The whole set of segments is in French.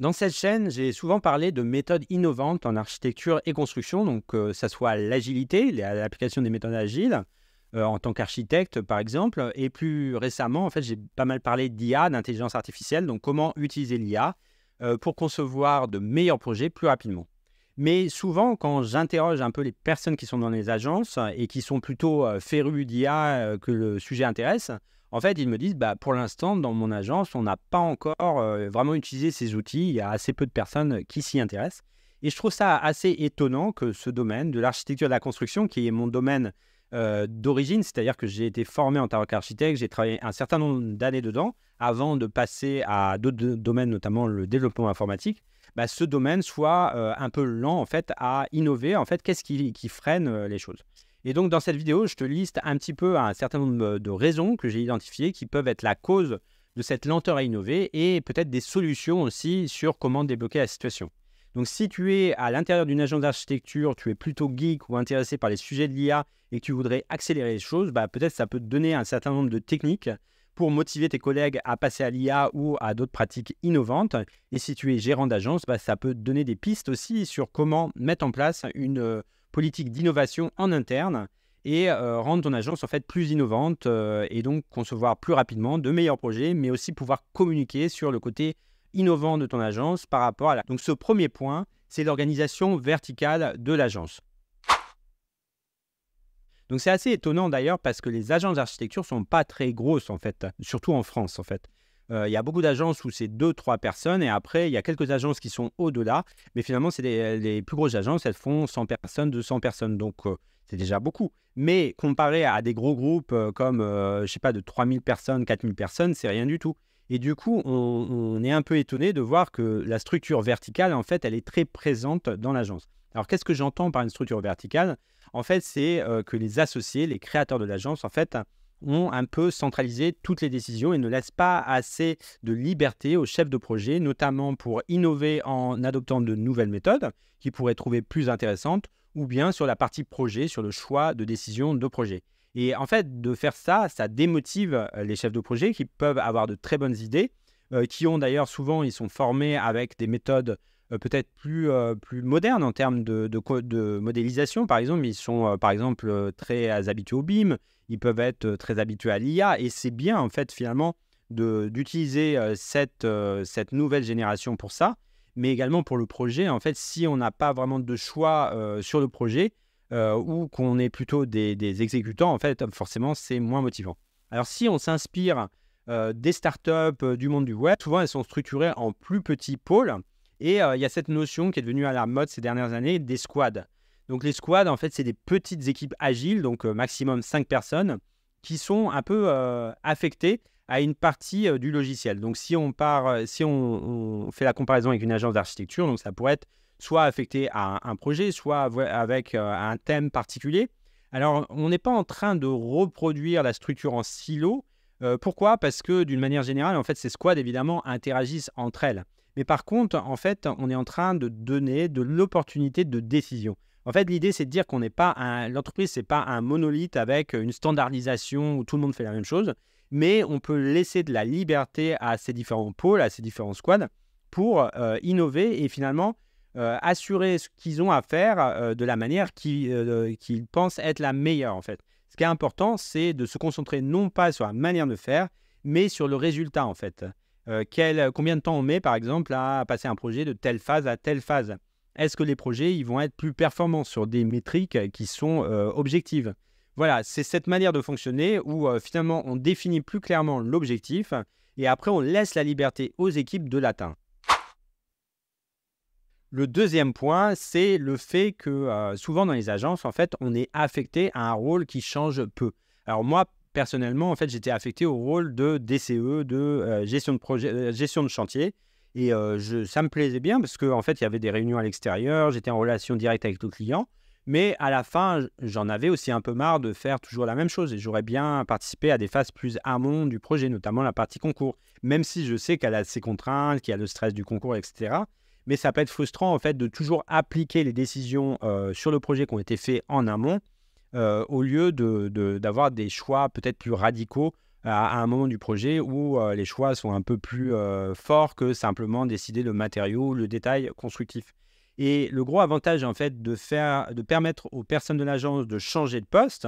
Dans cette chaîne, j'ai souvent parlé de méthodes innovantes en architecture et construction, donc ça soit l'agilité, l'application des méthodes agiles, en tant qu'architecte par exemple, et plus récemment, en fait, j'ai pas mal parlé d'IA, d'intelligence artificielle, donc comment utiliser l'IA pour concevoir de meilleurs projets plus rapidement. Mais souvent, quand j'interroge un peu les personnes qui sont dans les agences et qui sont plutôt férus d'IA que le sujet intéresse, en fait, ils me disent, bah, pour l'instant, dans mon agence, on n'a pas encore vraiment utilisé ces outils. Il y a assez peu de personnes qui s'y intéressent. Et je trouve ça assez étonnant que ce domaine de l'architecture et de la construction, qui est mon domaine d'origine, c'est-à-dire que j'ai été formé en tant qu'architecte, j'ai travaillé un certain nombre d'années dedans, avant de passer à d'autres domaines, notamment le développement informatique, bah, ce domaine soit un peu lent en fait, à innover. En fait, qu'est-ce qui freine les choses? Et donc, dans cette vidéo, je te liste un petit peu un certain nombre de raisons que j'ai identifiées qui peuvent être la cause de cette lenteur à innover et peut-être des solutions aussi sur comment débloquer la situation. Donc, si tu es à l'intérieur d'une agence d'architecture, tu es plutôt geek ou intéressé par les sujets de l'IA et que tu voudrais accélérer les choses, bah, peut-être ça peut te donner un certain nombre de techniques pour motiver tes collègues à passer à l'IA ou à d'autres pratiques innovantes. Et si tu es gérant d'agence, bah, ça peut te donner des pistes aussi sur comment mettre en place une politique d'innovation en interne et rendre ton agence en fait plus innovante et donc concevoir plus rapidement de meilleurs projets, mais aussi pouvoir communiquer sur le côté innovant de ton agence par rapport à la... Donc ce premier point, c'est l'organisation verticale de l'agence. Donc c'est assez étonnant d'ailleurs parce que les agences d'architecture ne sont pas très grosses en fait, surtout en France en fait. Il y a beaucoup d'agences où c'est 2-3 personnes et après il y a quelques agences qui sont au-delà, mais finalement c'est les plus grosses agences, elles font 100 personnes, 200 personnes, donc c'est déjà beaucoup. Mais comparé à des gros groupes comme, je sais pas, de 3000 personnes, 4000 personnes, c'est rien du tout. Et du coup, on est un peu étonné de voir que la structure verticale, en fait, elle est très présente dans l'agence. Alors, qu'est-ce que j'entends par une structure verticale? En fait, c'est que les associés, les créateurs de l'agence, en fait, ont un peu centralisé toutes les décisions et ne laissent pas assez de liberté aux chefs de projet, notamment pour innover en adoptant de nouvelles méthodes qu'ils pourraient trouver plus intéressantes, ou bien sur la partie projet, sur le choix de décision de projet. Et en fait, de faire ça, ça démotive les chefs de projet qui peuvent avoir de très bonnes idées, qui ont d'ailleurs souvent, ils sont formés avec des méthodes peut-être plus modernes en termes de modélisation. Par exemple, ils sont par exemple très habitués au BIM, ils peuvent être très habitués à l'IA et c'est bien en fait finalement d'utiliser cette nouvelle génération pour ça, mais également pour le projet. En fait, si on n'a pas vraiment de choix sur le projet, ou qu'on est plutôt des exécutants, en fait, forcément, c'est moins motivant. Alors, si on s'inspire des startups du monde du web, souvent, elles sont structurées en plus petits pôles. Et il y a cette notion qui est devenue à la mode ces dernières années, des squads. Donc, les squads, en fait, c'est des petites équipes agiles, donc maximum 5 personnes, qui sont un peu affectées à une partie du logiciel. Donc, si on fait la comparaison avec une agence d'architecture, donc ça pourrait être soit affecté à un projet, soit avec un thème particulier. Alors, on n'est pas en train de reproduire la structure en silo. Pourquoi? Parce que d'une manière générale, en fait, ces squads, évidemment, interagissent entre elles. Mais par contre, en fait, on est en train de donner de l'opportunité de décision. En fait, l'idée, c'est de dire qu'on n'est pas l'entreprise, c'est pas un monolithe avec une standardisation où tout le monde fait la même chose, mais on peut laisser de la liberté à ces différents pôles, à ces différents squads, pour innover et finalement assurer ce qu'ils ont à faire de la manière qu'ils pensent être la meilleure en fait. Ce qui est important, c'est de se concentrer non pas sur la manière de faire, mais sur le résultat en fait. Combien de temps on met par exemple à passer un projet de telle phase à telle phase? Est-ce que les projets ils vont être plus performants sur des métriques qui sont objectives? Voilà, c'est cette manière de fonctionner où finalement on définit plus clairement l'objectif et après on laisse la liberté aux équipes de l'atteindre. Le deuxième point, c'est le fait que souvent dans les agences, en fait, on est affecté à un rôle qui change peu. Alors moi, personnellement, en fait, j'étais affecté au rôle de DCE, de gestion de projet, gestion de chantier. Et ça me plaisait bien parce qu'en fait, il y avait des réunions à l'extérieur, j'étais en relation directe avec le client. Mais à la fin, j'en avais aussi un peu marre de faire toujours la même chose. Et j'aurais bien participé à des phases plus amont du projet, notamment la partie concours. Même si je sais qu'elle a ses contraintes, qu'il y a le stress du concours, etc. Mais ça peut être frustrant en fait de toujours appliquer les décisions sur le projet qui ont été faites en amont au lieu d'avoir des choix peut-être plus radicaux à un moment du projet où les choix sont un peu plus forts que simplement décider le matériau, le détail constructif. Et le gros avantage, en fait, de permettre aux personnes de l'agence de changer de poste,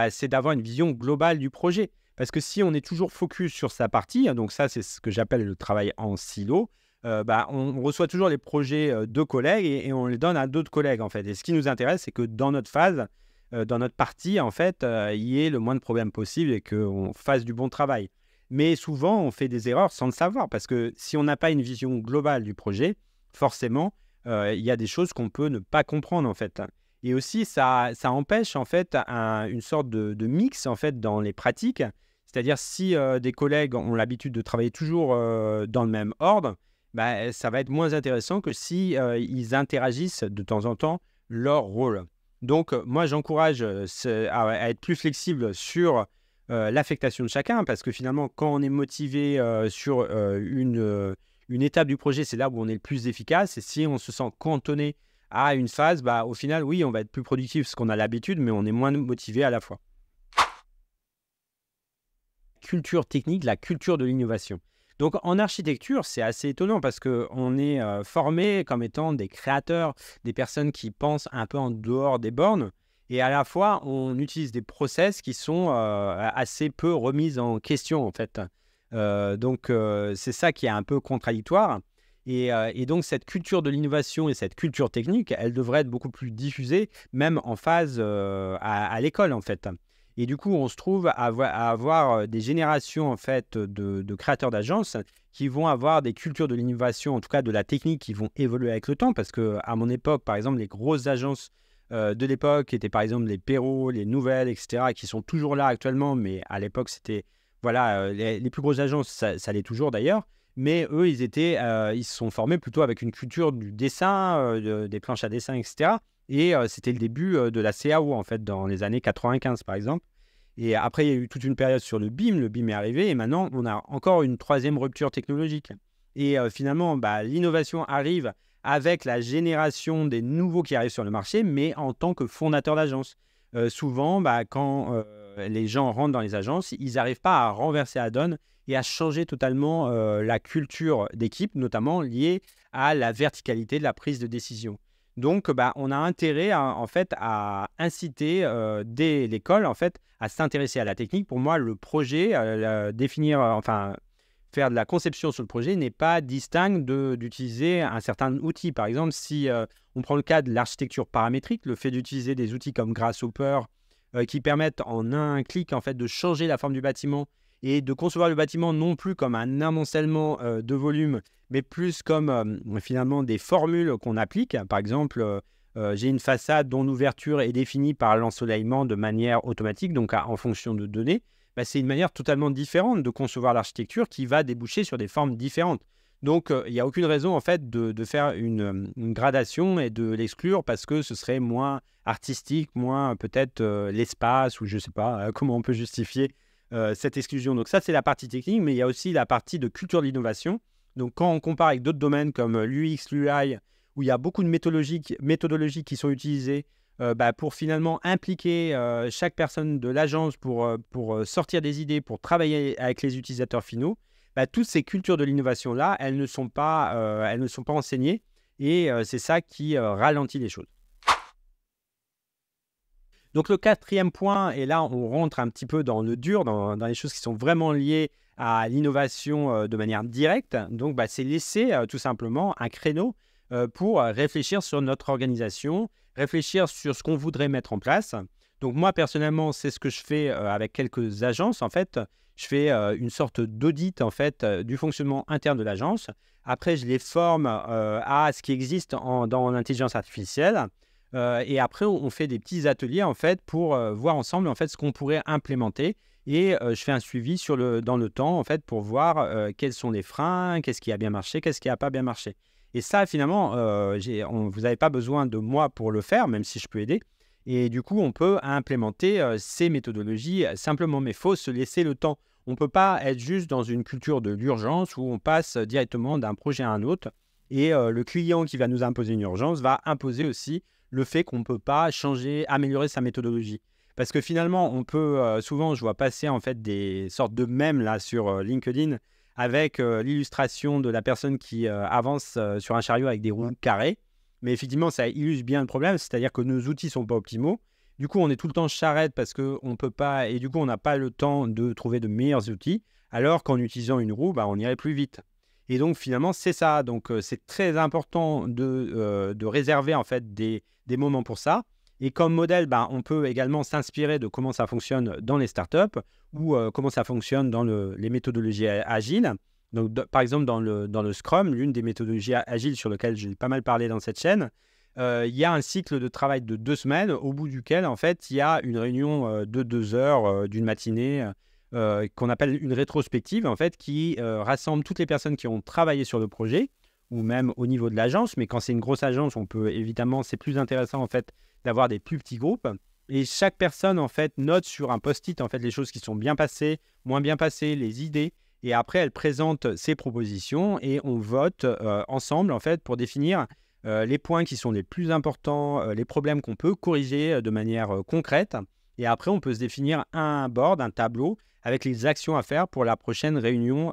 c'est d'avoir une vision globale du projet. Parce que si on est toujours focus sur sa partie, donc ça, c'est ce que j'appelle le travail en silo, on reçoit toujours les projets de collègues et on les donne à d'autres collègues, en fait. Et ce qui nous intéresse, c'est que dans notre phase, dans notre partie, en fait, il y ait le moins de problèmes possible et qu'on fasse du bon travail. Mais souvent, on fait des erreurs sans le savoir parce que si on n'a pas une vision globale du projet, forcément, il y a des choses qu'on peut ne pas comprendre, en fait. Et aussi, ça empêche, en fait, une sorte de mix, en fait, dans les pratiques. C'est-à-dire, si des collègues ont l'habitude de travailler toujours dans le même ordre, ça va être moins intéressant que si ils interagissent de temps en temps leur rôle. Donc, moi, j'encourage à être plus flexible sur l'affectation de chacun, parce que finalement, quand on est motivé sur une étape du projet, c'est là où on est le plus efficace. Et si on se sent cantonné à une phase, au final, oui, on va être plus productif parce qu'on a l'habitude, mais on est moins motivé à la fois. Culture technique, la culture de l'innovation. Donc en architecture, c'est assez étonnant parce qu'on est formé comme étant des créateurs, des personnes qui pensent un peu en dehors des bornes. Et à la fois, on utilise des process qui sont assez peu remises en question, en fait. C'est ça qui est un peu contradictoire. Et donc, cette culture de l'innovation et cette culture technique, elle devrait être beaucoup plus diffusée, même en phase à l'école, en fait. Et du coup, on se trouve à avoir des générations, en fait, de créateurs d'agences qui vont avoir des cultures de l'innovation, en tout cas de la technique, qui vont évoluer avec le temps. Parce qu'à mon époque, par exemple, les grosses agences de l'époque étaient par exemple les Perrault, les Nouvelles, etc., qui sont toujours là actuellement. Mais à l'époque, c'était, voilà, les plus grosses agences, ça l'est toujours d'ailleurs. Mais eux, ils se sont formés plutôt avec une culture du dessin, des planches à dessin, etc. Et c'était le début de la CAO, en fait, dans les années 95, par exemple. Et après, il y a eu toute une période sur le BIM. Le BIM est arrivé et maintenant, on a encore une troisième rupture technologique. Et finalement, l'innovation arrive avec la génération des nouveaux qui arrivent sur le marché, mais en tant que fondateur d'agence. Souvent, quand les gens rentrent dans les agences, ils n'arrivent pas à renverser la donne et à changer totalement la culture d'équipe, notamment liée à la verticalité de la prise de décision. Donc, on a intérêt en fait, à inciter dès l'école en fait, à s'intéresser à la technique. Pour moi, le projet, faire de la conception sur le projet n'est pas distinct d'utiliser un certain outil. Par exemple, si on prend le cas de l'architecture paramétrique, le fait d'utiliser des outils comme Grasshopper qui permettent en un clic en fait, de changer la forme du bâtiment et de concevoir le bâtiment non plus comme un amoncellement de volume, mais plus comme finalement des formules qu'on applique. Par exemple, j'ai une façade dont l'ouverture est définie par l'ensoleillement de manière automatique, donc en fonction de données. C'est une manière totalement différente de concevoir l'architecture qui va déboucher sur des formes différentes. Donc, il n'y a aucune raison en fait de faire une gradation et de l'exclure parce que ce serait moins artistique, moins peut-être l'espace ou je ne sais pas comment on peut justifier cette exclusion. Donc ça, c'est la partie technique, mais il y a aussi la partie de culture de l'innovation. Donc quand on compare avec d'autres domaines comme l'UX, l'UI, où il y a beaucoup de méthodologies qui sont utilisées pour finalement impliquer chaque personne de l'agence pour sortir des idées, pour travailler avec les utilisateurs finaux, toutes ces cultures de l'innovation-là, elles ne sont pas enseignées et c'est ça qui ralentit les choses. Donc le quatrième point, et là on rentre un petit peu dans le dur, dans les choses qui sont vraiment liées à l'innovation de manière directe. Donc c'est laisser tout simplement un créneau pour réfléchir sur notre organisation, réfléchir sur ce qu'on voudrait mettre en place. Donc moi personnellement, c'est ce que je fais avec quelques agences. En fait, je fais une sorte d'audit en fait du fonctionnement interne de l'agence. Après, je les forme à ce qui existe dans l'intelligence artificielle. Et après, on fait des petits ateliers en fait pour voir ensemble en fait ce qu'on pourrait implémenter. Et je fais un suivi dans le temps en fait pour voir quels sont les freins, qu'est-ce qui a bien marché, qu'est-ce qui n'a pas bien marché. Et ça, finalement, vous n'avez pas besoin de moi pour le faire, même si je peux aider. Et du coup, on peut implémenter ces méthodologies simplement, mais il faut se laisser le temps. On ne peut pas être juste dans une culture de l'urgence où on passe directement d'un projet à un autre. Et le client qui va nous imposer une urgence va imposer aussi le fait qu'on ne peut pas changer, améliorer sa méthodologie. Parce que finalement, on peut souvent, je vois passer en fait des sortes de mèmes là sur LinkedIn avec l'illustration de la personne qui avance sur un chariot avec des roues carrées. Mais effectivement, ça illustre bien le problème, c'est-à-dire que nos outils ne sont pas optimaux. Du coup, on est tout le temps charrette parce qu'on peut pas, et du coup, on n'a pas le temps de trouver de meilleurs outils, alors qu'en utilisant une roue, on irait plus vite. Et donc, finalement, c'est ça. Donc, c'est très important de réserver en fait des moments pour ça. Et comme modèle, on peut également s'inspirer de comment ça fonctionne dans les startups ou comment ça fonctionne dans les méthodologies agiles. Donc, par exemple, dans le Scrum, l'une des méthodologies agiles sur lesquelles j'ai pas mal parlé dans cette chaîne, il y a un cycle de travail de 2 semaines au bout duquel, en fait, il y a une réunion de 2 heures d'une matinée qu'on appelle une rétrospective, en fait, qui rassemble toutes les personnes qui ont travaillé sur le projet ou même au niveau de l'agence. Mais quand c'est une grosse agence, on peut évidemment, c'est plus intéressant, en fait, d'avoir des plus petits groupes. Et chaque personne, en fait, note sur un post-it, en fait, les choses qui sont bien passées, moins bien passées, les idées. Et après, elle présente ses propositions et on vote ensemble, en fait, pour définir les points qui sont les plus importants, les problèmes qu'on peut corriger de manière concrète. Et après, on peut se définir un board, un tableau, avec les actions à faire pour la prochaine réunion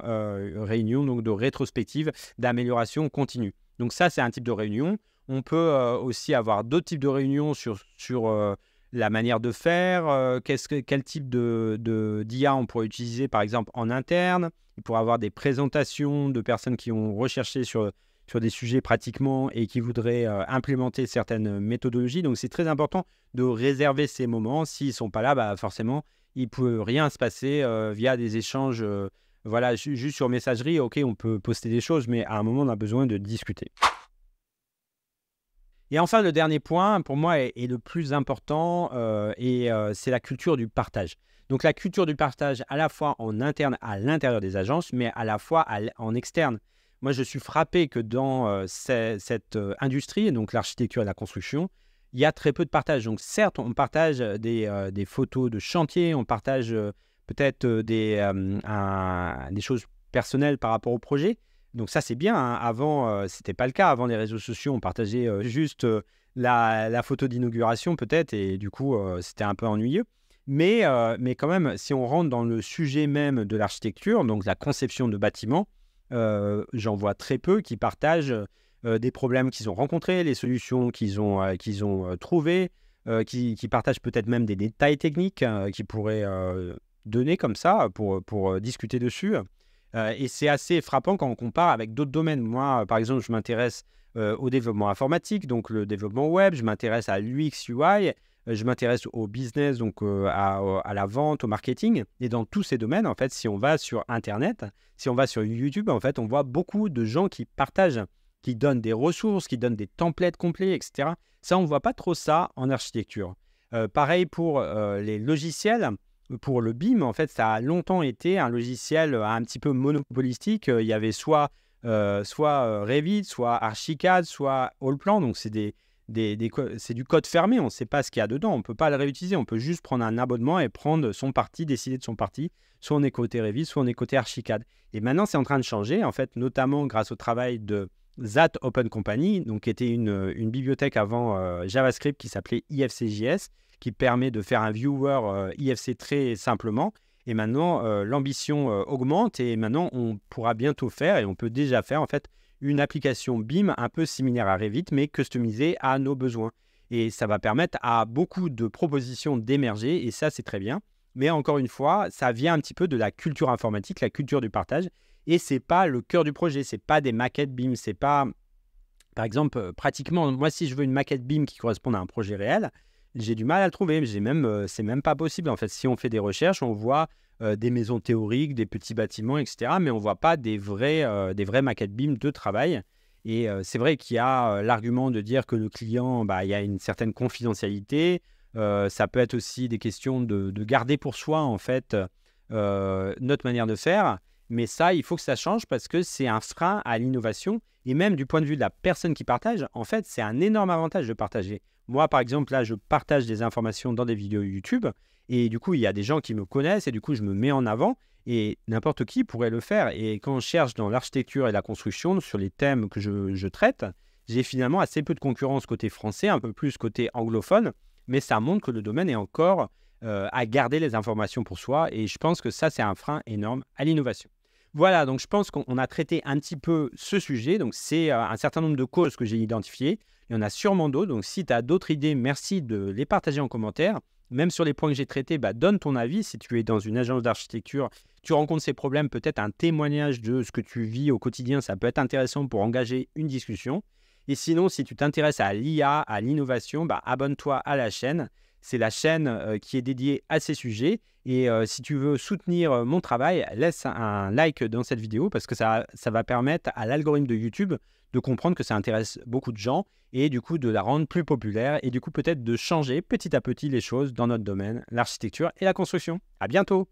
donc de rétrospective d'amélioration continue. Donc ça, c'est un type de réunion. On peut aussi avoir d'autres types de réunions sur la manière de faire, quel type d'IA on pourrait utiliser, par exemple, en interne. Il pourrait avoir des présentations de personnes qui ont recherché sur des sujets pratiquement et qui voudraient implémenter certaines méthodologies. Donc, c'est très important de réserver ces moments. S'ils ne sont pas là, forcément, il ne peut rien se passer via des échanges. Voilà, juste sur messagerie, OK, on peut poster des choses, mais à un moment, on a besoin de discuter. Et enfin, le dernier point, pour moi, est le plus important, c'est la culture du partage. Donc, la culture du partage à la fois en interne, à l'intérieur des agences, mais à la fois en externe. Moi, je suis frappé que dans cette industrie, donc l'architecture et la construction, il y a très peu de partage. Donc, certes, on partage des photos de chantier, on partage peut-être des choses personnelles par rapport au projet. Donc ça, c'est bien, hein. Avant, ce n'était pas le cas. Avant les réseaux sociaux, on partageait juste la photo d'inauguration peut-être, et du coup, c'était un peu ennuyeux. Mais quand même, si on rentre dans le sujet même de l'architecture, donc la conception de bâtiments, j'en vois très peu qui partagent des problèmes qu'ils ont rencontrés, les solutions qu'ils ont trouvées, qui partagent peut-être même des détails techniques qu'ils pourraient donner comme ça pour discuter dessus. Et c'est assez frappant quand on compare avec d'autres domaines. Moi, par exemple, je m'intéresse au développement informatique, donc le développement web, je m'intéresse à l'UX, UI, je m'intéresse au business, donc à la vente, au marketing. Et dans tous ces domaines, en fait, si on va sur Internet, si on va sur YouTube, en fait, on voit beaucoup de gens qui partagent, qui donnent des ressources, qui donnent des templates complets, etc. Ça, on ne voit pas trop ça en architecture. Pareil pour les logiciels. Pour le BIM, en fait, ça a longtemps été un logiciel un petit peu monopolistique. Il y avait soit Revit, soit Archicad, soit Allplan. Donc, c'est c'est du code fermé. On ne sait pas ce qu'il y a dedans. On ne peut pas le réutiliser. On peut juste prendre un abonnement et prendre son parti, décider de son parti. Soit on est côté Revit, soit on est côté Archicad. Et maintenant, c'est en train de changer, en fait, notamment grâce au travail de That Open Company, donc, qui était une bibliothèque avant JavaScript qui s'appelait IFC.js, qui permet de faire un viewer IFC très simplement. Et maintenant, l'ambition augmente et maintenant, on pourra bientôt faire, et on peut déjà faire en fait, une application BIM un peu similaire à Revit, mais customisée à nos besoins. Et ça va permettre à beaucoup de propositions d'émerger, et ça, c'est très bien. Mais encore une fois, ça vient un petit peu de la culture informatique, la culture du partage, et c'est pas le cœur du projet, c'est pas des maquettes BIM, c'est pas, par exemple, pratiquement, moi, si je veux une maquette BIM qui corresponde à un projet réel, j'ai du mal à le trouver. C'est même pas possible. En fait, si on fait des recherches, on voit des maisons théoriques, des petits bâtiments, etc. Mais on ne voit pas des vraies maquettes BIM de travail. Et c'est vrai qu'il y a l'argument de dire que le client, il y a une certaine confidentialité. Ça peut être aussi des questions de garder pour soi, en fait, notre manière de faire. Mais ça, il faut que ça change parce que c'est un frein à l'innovation. Et même du point de vue de la personne qui partage, en fait, c'est un énorme avantage de partager. Moi, par exemple, là, je partage des informations dans des vidéos YouTube et du coup, il y a des gens qui me connaissent et du coup, je me mets en avant et n'importe qui pourrait le faire. Et quand on cherche dans l'architecture et la construction, sur les thèmes que je traite, j'ai finalement assez peu de concurrence côté français, un peu plus côté anglophone, mais ça montre que le domaine est encore à garder les informations pour soi. Et je pense que ça, c'est un frein énorme à l'innovation. Voilà, donc je pense qu'on a traité un petit peu ce sujet. Donc, c'est un certain nombre de causes que j'ai identifiées. Il y en a sûrement d'autres. Donc, si tu as d'autres idées, merci de les partager en commentaire. Même sur les points que j'ai traités, donne ton avis. Si tu es dans une agence d'architecture, tu rencontres ces problèmes, peut-être un témoignage de ce que tu vis au quotidien, ça peut être intéressant pour engager une discussion. Et sinon, si tu t'intéresses à l'IA, à l'innovation, abonne-toi à la chaîne. C'est la chaîne qui est dédiée à ces sujets. Et si tu veux soutenir mon travail, laisse un like dans cette vidéo parce que ça va permettre à l'algorithme de YouTube de comprendre que ça intéresse beaucoup de gens et du coup de la rendre plus populaire et du coup peut-être de changer petit à petit les choses dans notre domaine, l'architecture et la construction. À bientôt!